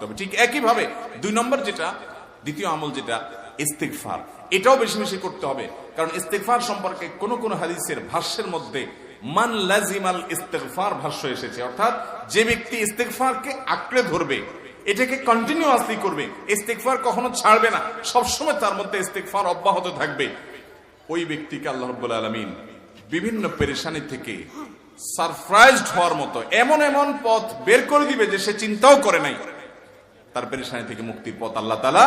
করতে হবে। ঠিক একই ভাবে 2 নম্বর যেটা, দ্বিতীয় আমল যেটা ইস্তিগফার, এটাও বেশি বেশি করতে হবে। কারণ ইস্তিগফার সম্পর্কে কোন কোন হাদিসের ভাষ্যের মধ্যে মান লাজিমাল ইস্তিগফার ভাষ্য এসেছে, অর্থাৎ যে ব্যক্তি ইস্তিগফারকে আঁকড়ে ধরবে, এটাকে কন্টিনিউয়াসলি করবে, ইস্তিগফার কখনো ছাড়বে না, সবসময় তার মধ্যে ইস্তিগফার অব্যাহত থাকবে, ওই ব্যক্তিকে আল্লাহ রাব্বুল আলামিন বিভিন্ন পেরেশানি থেকে সারপ্রাইজড হওয়ার মতো এমন এমন পথ বের করে দিবে যে সে চিন্তাও করে নাই। তার পেরেশানি থেকে মুক্তির পথ আল্লাহ তাআলা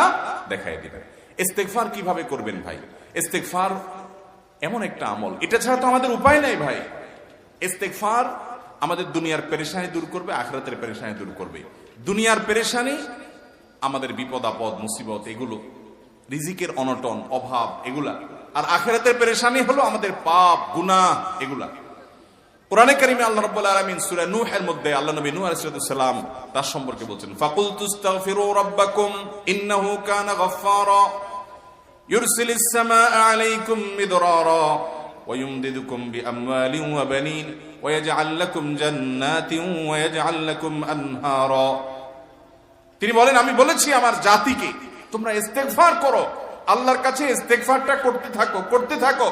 দেখায় দিবেন। ইস্তিগফার কিভাবে করবেন ভাই? ইস্তিগফার এমন একটা আমল, এটা ছাড়া তো আমাদের উপায় নাই ভাই। ইস্তিগফার আমাদের দুনিয়ার পেরেশানি দূর করবে, আখিরাতের পেরেশানি দূর করবে। দুনিয়ার পেরেশানি আমাদের বিপদ আপদ মুসিবত, এগুলো রিজিকের অনটন অভাব এগুলা, আর আখিরাতের পেরেশানি হলো আমাদের পাপ গুনাহ এগুলা। কোরআনে কারিমে আল্লাহ রাব্বুল আলামিন সূরা নূহের মধ্যে আল্লাহ নবী নূহ আলাইহিস সালাম তার সম্পর্কে বলছেন, ফাকুলতুস্তাগফিরু রাব্বাকুম ইন্নাহু কানা গাফফারা ইউরসিলিস সামাআ আলাইকুম মিদরারা ওয়া ইউমদিদুকুম বিআমওয়ালিন ওয়া বানিন ওয়া ইয়াজআল লাকুম জান্নাতিন ওয়া ইয়াজআল লাকুম আনহারা। তিনি বলেন, আমি বলেছি আমার জাতিকে তোমরা ইস্তিগফার করো, আল্লাহর কাছে ইস্তিগফারটা করতে থাকো।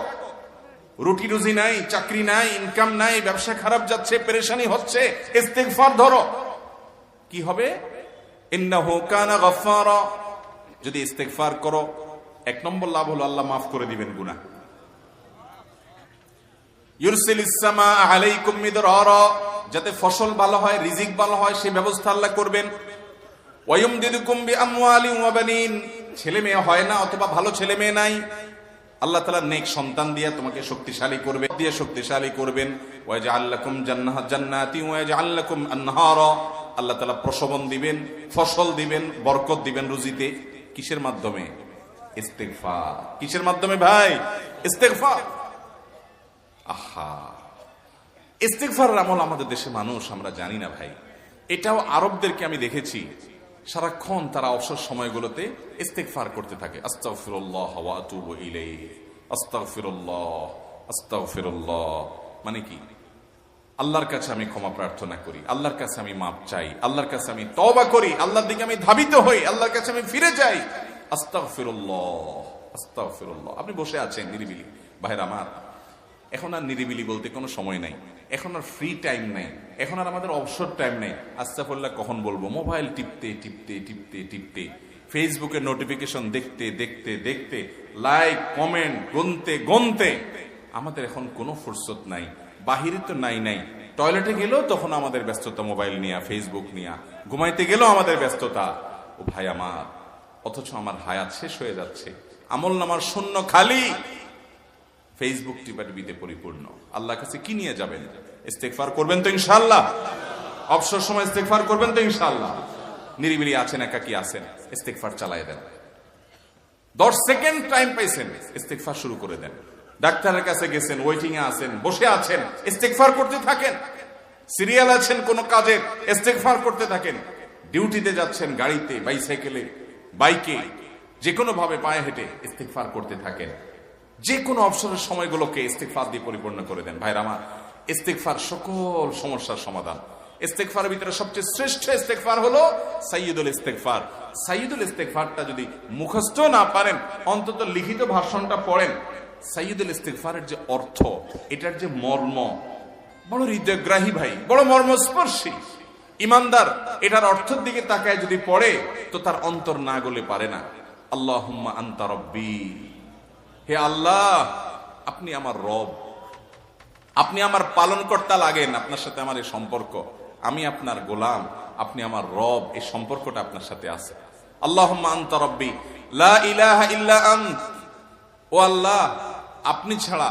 রুটি রুজি নাই, চাকরি নাই, ইনকাম নাই, ব্যবসা খারাপ যাচ্ছে, পেরেশানি হচ্ছে, ইস্তিগফার ধরো, কি হবে? ইন্নাহু কানা গাফফারা। যদি ইস্তিগফার করো, 1 নম্বর লাভ হলো আল্লাহ মাফ করে দিবেন গুনাহ। ইউরসিলিস সামাআ আলাইকুম মিদরারা, যাতে ফসল ভালো হয়, রিজিক ভালো হয়, সেই ব্যবস্থা আল্লাহ করবেন। ওয়া ইউমদিদুকুম বিআমওয়ালিন ওয়া বানিন, ছেলে মেয়ে হয় না অথবা ভালো ছেলে মেয়ে নাই, আল্লাহ তাআলা নেক সন্তান দিয়ে তোমাকে শক্তিশালী করবেন। ওয়া ইয়াজআল লাকুম জান্নাতিন ওয়া ইয়াজআল লাকুম আনহারা, আল্লাহ তাআলা প্রসবন দিবেন, ফসল দিবেন, বরকত দিবেন রুজিতে। কিসের মাধ্যমে? ইস্তিগফার। কিসের মাধ্যমে ভাই? ইস্তিগফার। আহা, ইস্তিগফারের আমল আমাদের দেশে মানুষ আমরা জানি না ভাই। এটাও আরবদেরকে আমি দেখেছি, সারাক্ষণ তারা অবসর সময়গুলোতে ইস্তিগফার করতে থাকে, আস্তাগফিরুল্লাহ ওয়া আতুবু ইলাইহি, আস্তাগফিরুল্লাহ আস্তাগফিরুল্লাহ। মানে কি? আল্লাহর কাছে আমি ক্ষমা প্রার্থনা করি, আল্লাহর কাছে আমি মাপ চাই, আল্লাহর কাছে আমি তওবা করি, আল্লাহর দিকে আমি ধাবিত হই, আল্লাহর কাছে আমি ফিরে যাই, আস্তাগফিরুল্লাহ আস্তাগফিরুল্লাহ। আপনি বসে আছেন নিরিবিলি, ভাইরা আমার, এখন আর নিরিবিলি বলতে কোনো সময় নাই, এখন আর ফ্রি টাইম নাই, এখন আর আমাদের অবসর টাইম নাই। আস্তাগফিরুল্লাহ কখন বলবো? মোবাইল টিপতে টিপতে টিপতে টিপতে, ফেসবুকের নোটিফিকেশন দেখতে দেখতে দেখতে, লাইক কমেন্ট গুনতে গুনতে আমাদের এখন কোনো ফুরসত নাই। বাহিরে তো নাই, টয়লেটে গেলেও তখন আমাদের ব্যস্ততা মোবাইল নিয়ে, ফেসবুক নিয়ে, ঘুমাইতে গেলেও আমাদের ব্যস্ততা। ও ভাই আমার, অথচ আমার হায়াত শেষ হয়ে যাচ্ছে, আমল নামার শূন্য খালি, ফেসবুক টিপাটিপিতে পরিপূর্ণ। আল্লাহর কাছে কি নিয়ে যাবেন? ইস্তিগফার করবেন তো ইনশাআল্লাহ? অবসর সময় ইস্তিগফার করবেন তো ইনশাআল্লাহ? নিরিবিলি আছেন, একাকী আছেন, ইস্তিগফার চালায় দেন। 10 সেকেন্ড টাইম পাইছেন, ইস্তিগফার শুরু করে দেন। ডাক্তারের কাছে গেছেন, ওয়েটিং এ আছেন, বসে আছেন, ইস্তিগফার করতে থাকেন। সিরিয়াল আছেন কোন কাজে, ইস্তিগফার করতে থাকেন। ডিউটিতে যাচ্ছেন, গাড়িতে, বাইসাইকেলে, বাইকে, যে কোনো ভাবে পায়ে হেঁটে ইস্তিগফার করতে থাকেন। যে কোনো অবসরের সময়গুলোকে ইস্তিগফার দিয়ে পরিপূর্ণ করে দেন। ভাইরা আমার, ইস্তিগফার সকল সমস্যার সমাধান। ইস্তিগফারের ভিতরে সবচেয়ে শ্রেষ্ঠ ইস্তিগফার হলো সাইয়্যিদুল ইস্তিগফার। সাইয়্যিদুল ইস্তিগফারটা যদি মুখস্থ না পারেন, অন্তত লিখিত ভাষণটা পড়েন। সাইয়্যিদুল ইস্তিগফারের যে অর্থ, এটার যে মর্ম, বড় হৃদয়গ্রাহী ভাই, বড় মর্মস্পর্শী। ইমানদার এটার অর্থের দিকে তাকায় যদি পড়ে, তো তার অন্তর না গলে পারে না। আল্লাহুম্মা আনতা রাব্বি, হে আল্লাহ আপনি আমার রব, আপনি আমার পালনকর্তা লাগেন, আপনার সাথে আমার এই সম্পর্ক, আমি আপনার গোলাম, আপনি আমার রব, এই সম্পর্কটা আপনার সাথে আছে। আল্লাহুম্মা আনতা রাব্বি লা ইলাহা ইল্লা আনত, ও আল্লাহ আপনি ছাড়া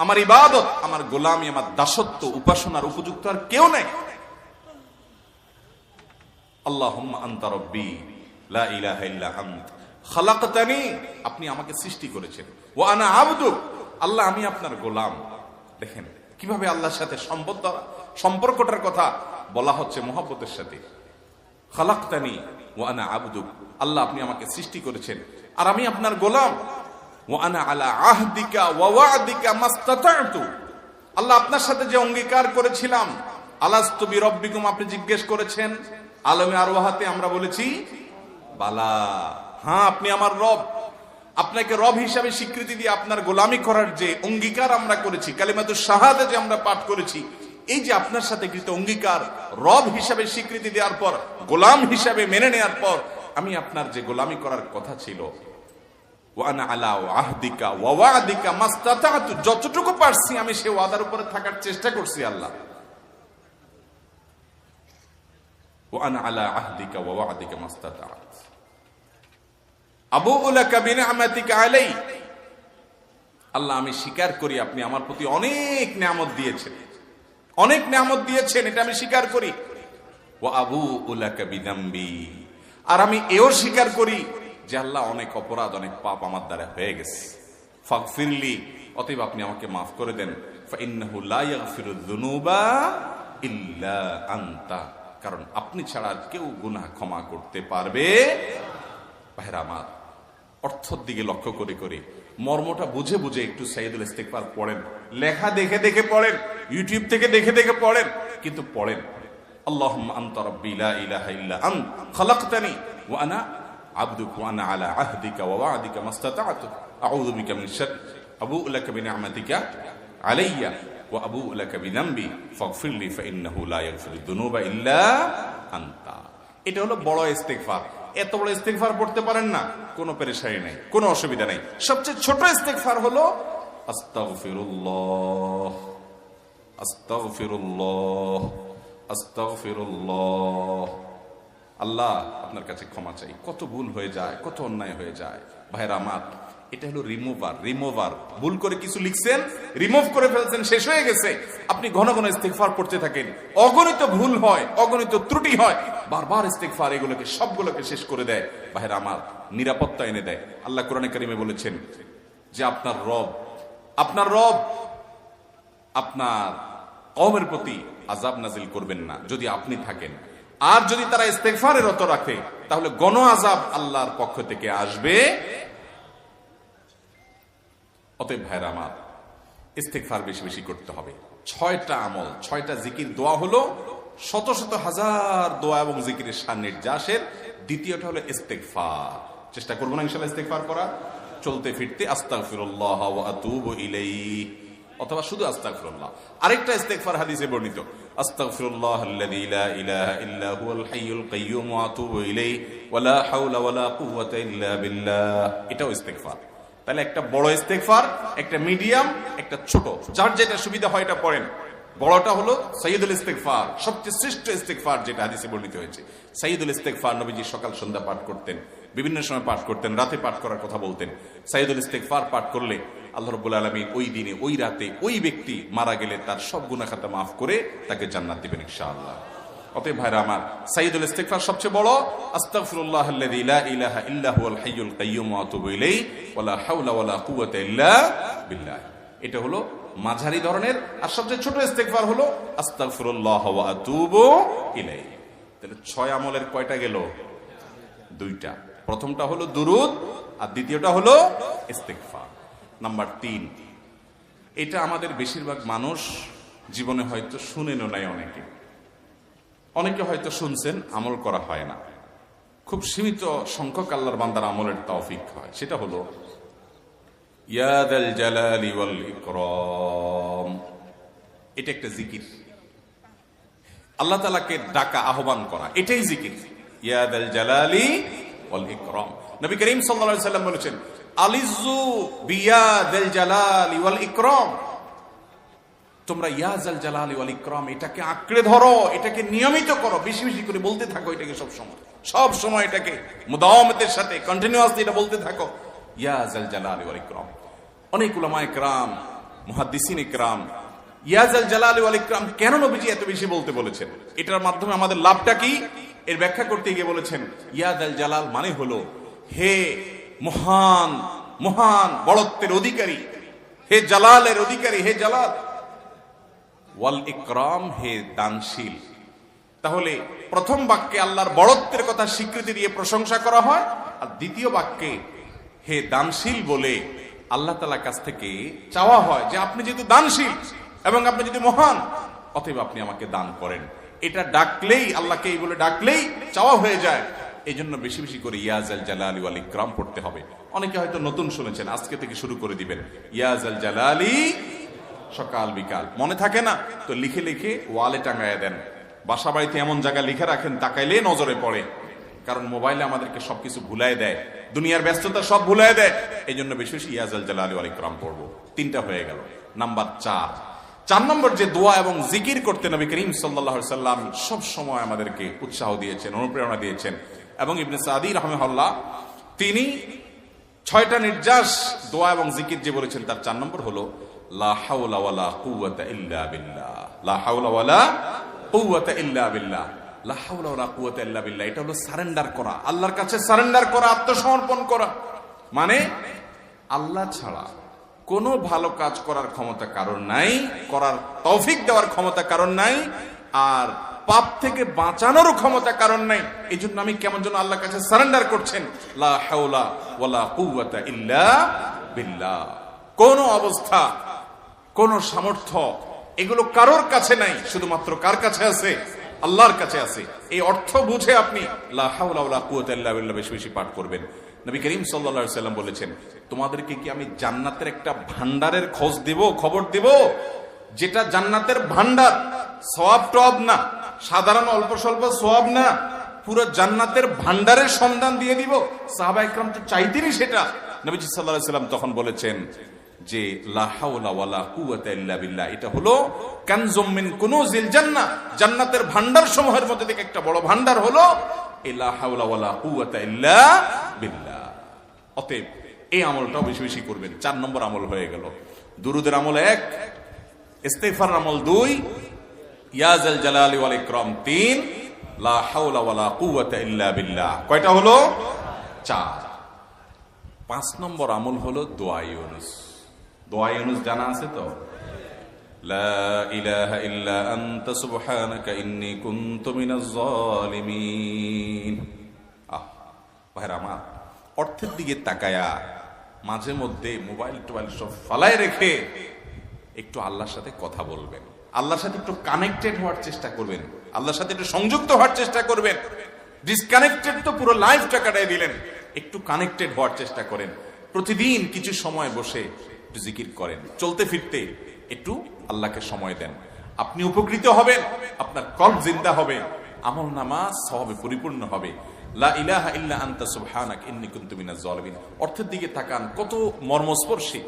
আমার ইবাদত, আমার গোলামি, আমার দাসত্ব, উপাসনার উপযুক্ত আর কেউ নেই। আল্লাহুম্মা আনতা রাব্বি লা ইলাহা ইল্লা আনত খালাকতানি, আপনি আমাকে সৃষ্টি করেছেন, ওয়া আনা আবদুক, আল্লাহ আমি আপনার গোলাম। দেখেন কিভাবে আল্লাহর সাথে সম্পর্কটার কথা বলা হচ্ছে মহব্বতের সাথে। খালাকতানি ওয়া আনা আবদুক, আল্লাহ আপনি আমাকে সৃষ্টি করেছেন আর আমি আপনার গোলাম। ওয়া আনা আলা আহদিকা ওয়া ওয়া'দিকা মাস্তাতা'তু, আল্লাহ আপনার সাথে যে অঙ্গীকার করেছিলাম, আলাস্তু বিরাব্বিকুম, আপনি জিজ্ঞেস করেছেন আলমে আরওয়াহাতে আমরা বলেছি বালা, হ্যাঁ আপনি আমার রব। আপনাকে রব হিসাবে স্বীকৃতি দিয়ে আপনার গোলামি করার যে অঙ্গীকার আমরা করেছি, কালিমাতুশ শাহাদা যে আমরা পাঠ করেছি, এই যে আপনার সাথে কৃত অঙ্গীকার, রব হিসাবে স্বীকৃতি দেওয়ার পর, গোলাম হিসাবে মেনে নেওয়ার পর, আমি আপনার যে গোলামি করার কথা ছিল, ওয়ানা আলা আহদিকা ওয়া ওয়াদিকা মাস্তাতাতু, যতটুকু পারছি আমি সে ওয়াদার উপরে থাকার চেষ্টা করছি আল্লাহ। ওয়ানা আলা আহদিকা ওয়া ওয়াদিকা মাস্তাতাত আবুউ লাকা বিনিআমাতিকা আলাই, আল্লাহ আমি স্বীকার করি আপনি আমার প্রতি অনেক নিয়ামত দিয়েছেন, অনেক নিয়ামত দিয়েছেন, এটা আমি স্বীকার করি। ওয়া আবুউ লাকা বিযামবি, আর আমি এও স্বীকার করি যে আল্লাহ অনেক অপরাধ, অনেক পাপ আমার দ্বারা হয়ে গেছে। ফাগফিরলি, অতএব আপনি আমাকে মাফ করে দেন। ফাইন্নাহু লা ইয়াগফিরুয যুনুবা ইল্লা আনতা, কারণ আপনি ছাড়া কেউ গুনাহ ক্ষমা করতে পারবে। ভাইরা আমার, অর্থের দিকে লক্ষ্য করে করে, মর্মটা বুঝে বুঝে একটু সাইয়্যিদুল ইস্তিগফার পড়েন। লেখা দেখে দেখে পড়েন, ইউটিউব থেকে দেখে দেখে পড়েন, কিন্তু পড়েন। আল্লাহুম্মা আনতা রাব্বি লা ইলাহা ইল্লা আনতা খালাকতানি ওয়া আনা আবদুকা ওয়া আনা আলা আহদিকা ওয়া ওয়াদিকা মাস্তাতা'তু আউযু বিকা মিন শাররি আবুউ লাকা বিনি'মাতিকা আলাইয়া ওয়া আবুউ লাকা বিযামবি ফাগফিরলি ফাইন্নাহু লা ইয়াগফিরুয যুনুবা ইল্লা আনতা। এটা হলো বড় ইস্তিগফার। এত বড় ইস্তিগফার পড়তে পারেন না, কোনো পেরেশানি নাই, কোনো অসুবিধা নাই। সবচেয়ে ছোট ইস্তিগফার হলো আস্তাগফিরুল্লাহ, আস্তাগফিরুল্লাহ, আস্তাগফিরুল্লাহ। আল্লাহ আপনার কাছে ক্ষমা চাই, কত ভুল হয়ে যায়, কত অন্যায় হয়ে যায়। ভাইরা আমার, এটা হলো রিমুভার। ভুল করে কিছু লিখছেন, রিমুভ করে ফেলছেন, শেষ হয়ে গেছে। আপনি ঘন ঘন ইস্তিগফার করতে থাকেন, অগণিত ভুল হয়, অগণিত ত্রুটি হয়, বারবার ইস্তিগফার এগুলোকে সবগুলোকে শেষ করে দেয়। ভাইরা আমার, নিরাপত্তা এনে দেয়। আল্লাহ কোরআনে কারিমে বলেছেন যে আপনার রব আপনার কওমের প্রতি আযাব নাজিল করবেন না যদি আপনি থাকেন। আর যদি তারা ইস্তিগফারে রত রাখে, তাহলে গণ আযাব আল্লাহর পক্ষ থেকে আসবে। অতএব ভাইরা আমার, ইস্তিগফার বেশি বেশি করতে হবে। 6টা আমল, 6টা জিকির, দোয়া হলো শত শত হাজার দোয়া এবং জিকিরের সান্নিধ্যাসের। দ্বিতীয়টা হলো ইস্তিগফার। চেষ্টা করবো না ইনশাআল্লাহ ইস্তিগফার করা, চলতে ফিরতে আস্তাগফিরুল্লাহ ওয়া আতুবু ইলাইহি, অথবা শুধু আস্তাগফিরুল্লাহ। আরেকটা ইস্তিগফার হাদিসে বর্ণিত, আস্তাগফিরুল্লাহাল্লাযী লা ইলাহা ইল্লা হুয়াল হাইয়ুল কাইয়্যুম ওয়া আতুবু ইলাইহি ওয়া লা হাওলা ওয়া লা কুওয়াতা ইল্লা বিল্লাহ। এটাও ইস্তিগফার। তাহলে একটা বড় ইস্তিগফার, একটা মিডিয়াম, একটা ছোট, যার যেটা সুবিধা হয় এটা পড়েন। বড়টা হলো সাইয়্যিদুল ইস্তিগফার, সবচেয়ে শ্রেষ্ঠ ইস্তিগফার যেটা হাদিসে বর্ণিত হয়েছে। সাইয়্যিদুল ইস্তিগফার নবীজি সকাল সন্ধ্যা পাঠ করতেন, বিভিন্ন সময় পাঠ করতেন, রাতে পাঠ করার কথা বলতেন। সাইয়্যিদুল ইস্তিগফার পাঠ করলে আল্লাহ রাব্বুল আলামিন ওই দিনে, ওই রাতে, ওই ব্যক্তি মারা গেলে তার সব গুনাহ খাতা মাফ করে তাকে জান্নাত দিবেন ইনশাআল্লাহ। অতএব ভাইরা আমার, সাইয়্যিদুল ইস্তিগফার সবচেয়ে বড়, আস্তাগফিরুল্লাহাল্লাযী লা ইলাহা ইল্লা হুয়াল হাইয়ুল কাইয়্যুম ওয়া আতুবু ইলাইহি ওয়া লা হাওলা ওয়া লা কুওয়াতা ইল্লা বিল্লাহ। এটা হলো মাঝারি ধরনের। আর সবচেয়ে ছোট ইস্তিগফার হলো আস্তাগফিরুল্লাহ ওয়া আতুবু ইলাইহি। তাহলে 6 আমলের কয়টা গেল? 2টা। প্রথমটা হলো দুরুদ, আর দ্বিতীয়টা হলো ইস্তিগফার। নাম্বার 3, এটা আমাদের বেশিরভাগ মানুষ জীবনে হয়তো শুনেনও নাই, অনেকে হয়তো শুনছেন, আমল করা হয় না। খুব সীমিত সংখ্যক আল্লাহর বান্দার আমলের তৌফিক হয়। সেটা হলো ইয়া যাল জালালি ওয়াল ইকরাম। এটা একটা জিকির, আল্লাহ তাআলাকে ডাকা, আহ্বান করা, এটাই জিকির। ইয়া যাল জালালি ওয়াল ইকরাম। নবী করিম সাল্লাল্লাহু আলাইহি সাল্লাম বলেছেন, আলিজু বিয়া যাল জালালি ওয়াল ইকরাম। তোমরা ইয়া যাল জালালি ওয়াল ইকরাম এটাকে আঁকড়ে ধরো, এটাকে নিয়মিত করো, বেশি বেশি করে বলতে থাকো এটাকে সব সময় এটাকে মুদাওয়ামাতের সাথে কন্টিনিউয়াসলি এটা বলতে থাকো, ইয়া যাল জালালি ওয়াল ইকরাম। অনেক উলামায়ে কেরাম, মুহাদ্দিসিনে কেরাম ইয়া যাল জালালি ওয়াল ইকরাম কেন নবীজি এত বেশি বলতে বলেছেন, এটার মাধ্যমে আমাদের লাভটা কি, এর ব্যাখ্যা করতে গিয়ে বলেছেন, ইয়া যাল জালাল মানে হলো হে মহান, মহান বড়ত্বের অধিকারী, হে জালালের অধিকারী, হে জালাল। ওয়াল ইকরাম, হে দানশীল। তাহলে প্রথম বাক্যে আল্লাহর বড়ত্বের কথা স্বীকৃতি দিয়ে প্রশংসা করা হয়, আর দ্বিতীয় বাক্যে হে দানশীল বলে আল্লাহ তাআলার কাছ থেকে চাওয়া হয় যে আপনি যেহেতু দানশীল এবং আপনি যদি মহান, অতএব আপনি আমাকে দান করেন। এটা ডাকলেই, আল্লাহকে এই বলে ডাকলেই চাওয়া হয়ে যায়। এই জন্য বেশি বেশি করে ইয়াজাল জালালি ওয়াল ইকরাম পড়তে হবে। অনেকে হয়তো নতুন শুনেছেন, আজকে থেকে শুরু করে দিবেন ইয়াজাল জালালি, সকাল বিকাল। মনে থাকে না তো লিখে লিখে ওয়ালে টাঙায় দেন। বাসা বাড়িতে এমন জায়গায় লিখে রাখেন তাকাইলে নজরে পড়ে, কারণ মোবাইলে আমাদেরকে সবকিছু ভুলাই দেয়, দুনিয়ার ব্যস্ততা সব ভুলাই দেয়। এই জন্য বেশি বেশি ইয়াজাল জালালি ওয়াল ইকরাম পড়বো। 3টা হয়ে গেল। নাম্বার 4 নম্বর যে দোয়া এবং জিকির করতে নবী করিম সাল্লাল্লাহু আলাইহি সাল্লাম সব সময় আমাদেরকে উৎসাহ দিয়েছেন, অনুপ্রেরণা দিয়েছেন। এবং ইবনে সাদি রাহিমাহুল্লাহ তিনি 6টা নির্যাস দোয়া এবং জিকির যে বলেছেন তার 4 নম্বর হলো লা হাওলা ওয়ালা কুওয়াতা ইল্লা বিল্লাহ। লা হাওলা ওয়ালা কুওয়াতা ইল্লা বিল্লাহ। লা হাওলা ওয়ালা কুওয়াতা ইল্লা বিল্লাহ, এটা হলো সারেন্ডার করা, আল্লাহর কাছে সারেন্ডার করা, আত্মসমর্পণ করা। মানে আল্লাহ ছাড়া কোনো ভালো কাজ করার ক্ষমতা কারণ নাই, করার তৌফিক দেওয়ার ক্ষমতা কারণ নাই, আর পাপ থেকে বাঁচানোর ক্ষমতা কারণ নাই। এই জন্য আমি কেমন যেন আল্লাহর কাছে সারেন্ডার করছেন। লা হাওলা ওয়ালা কুওয়াতা ইল্লা বিল্লাহ। কোন অবস্থা, কোন সামর্থ্য এগুলো কারোর কাছে নাই, শুধুমাত্র কার কাছে আছে? আল্লাহর কাছে আছে। এই অর্থ বুঝে আপনি লা হাওলা ওয়ালা কুওয়াতা ইল্লা বিল্লাহ বেশি বেশি পাঠ করবেন। নবী করিম সাল্লাল্লাহু আলাইহি সাল্লাম বলেছেন, তোমাদেরকে কি আমি জান্নাতের একটা ভান্ডারের খোঁজ দেব, খবর দেব, যেটা জান্নাতের ভান্ডার, সওয়াব টওয়াব না, সাধারণ অল্প স্বল্প সওয়াব না, পুরো জান্নাতের ভান্ডারের সন্ধান দিয়ে দিব। সাহাবায়ে কেরাম তো চাইতেনই সেটা। নবীজি সাল্লাল্লাহু আলাইহি সাল্লাম তখন বলেছেন যে লা হাওলা ওয়ালা কুওয়াতা ইল্লা বিল্লাহ, এটা হলো কানজুম মিন কুনুজিল জান্নাহ, জান্নাতের ভান্ডার সমূহের মধ্যে থেকে একটা বড় ভান্ডার হলো লা হাওলা ওয়ালা কুওয়াতা ইল্লা বিল্লাহ। অতএব এই আমলটাও বেশি বেশি করবেন। 4 নম্বর আমল হয়ে গেল। দুরুদের আমল 1, ইস্তিগফার আমল 2, ইয়াজাল জালালি ওয়াল ইকরাম 3, লা হাওলা ওয়ালা কুওয়াতা ইল্লা বিল্লাহ। কয়টা হলো? 4। 5 নম্বর আমল হলো দোয়া ইউনুস। দোয়া ইউনুস জানা আছে তো? লা ইলাহা ইল্লা আনতা সুবহানাকা ইন্নী কুনতু মিনাজ জালিমিন। ভাইরা আমার, অর্থের দিকে তাকায়া মাঝে মধ্যে মোবাইল টোবাইল সব ফালায় রেখে একটু আল্লাহর সাথে কথা বলবেন, আল্লাহর সাথে একটু কানেক্টেড হওয়ার চেষ্টা করবেন, আল্লাহর সাথে একটু সংযুক্ত হওয়ার চেষ্টা করবেন। ডিসকানেক্টেড তো পুরো লাইফটা কাটাই দিলেন, একটু কানেক্টেড হওয়ার চেষ্টা করেন। প্রতিদিন কিছু সময় বসে একটু জিকির করেন, চলতে ফিরতে একটু আল্লাহকে সময় দেন। আপনি উপকৃত হবেন, আপনার কলব জিন্দা হবে, আমল নামা সওয়াবে পরিপূর্ণ হবে। লা ইলাহা ইল্লা আনতা সুবহানাক ইন্নী কুনতু মিনাজ জালিমিন। অর্থের দিকে তাকান, কত মর্মস্পর্শী।